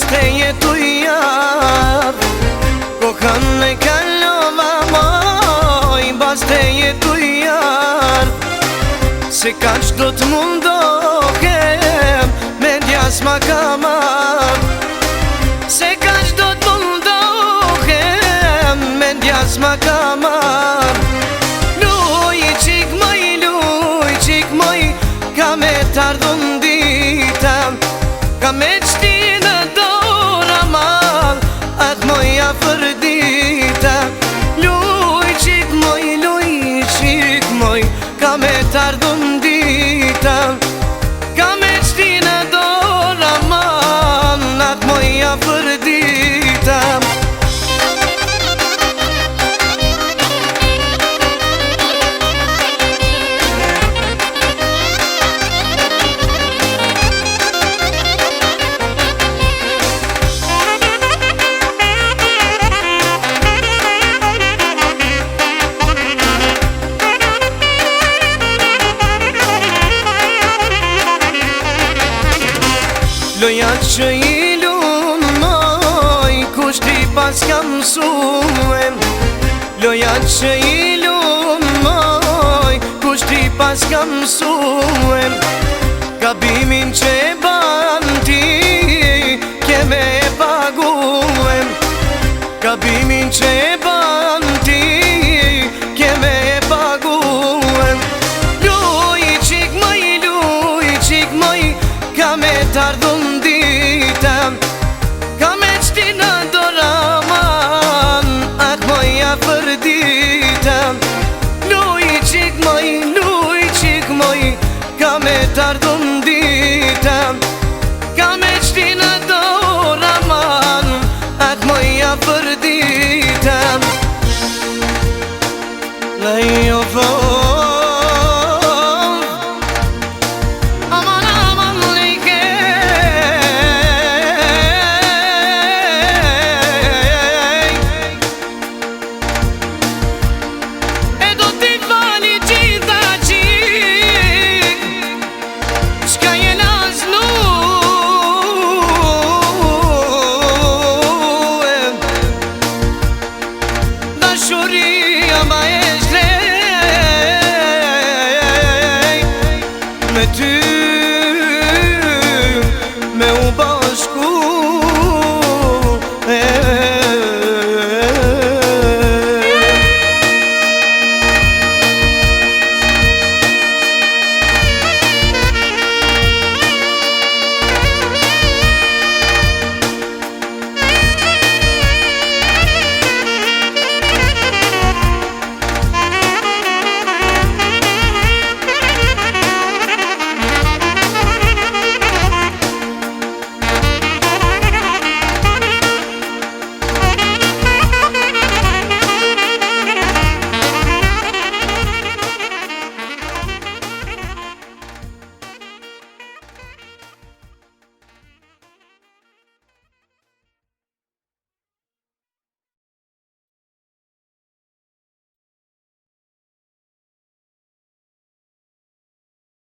bashte jetuj javë, kokën e kalova moj, bashte jetuj javë. Se ka qdo të mundohem, me djas ma ka marrë. Se ka qdo të mundohem, me djas ma ka marrë. Luj qik moj, ka me t'ardhun dita, ka me qti në dora mal, atë moja për dita. Luj qik moj, ka me t'ardhun dita, ka me qti në dora mal, atë moja për dita. Loja që i lunë moj, kushti pas ka mësuem. Loja që i lunë moj, kushti pas ka mësuem. Gabimin që e ban ti, keme e paguem. Gabimin që e ban ti, keme e paguem. Luj qik moj, ka me t'ardhun dita, ka me qti në doraman, atë moja për dita. Luj qik moj, ka me t'ardhun dita, ka me qti në doraman, atë moja për dita. Lejo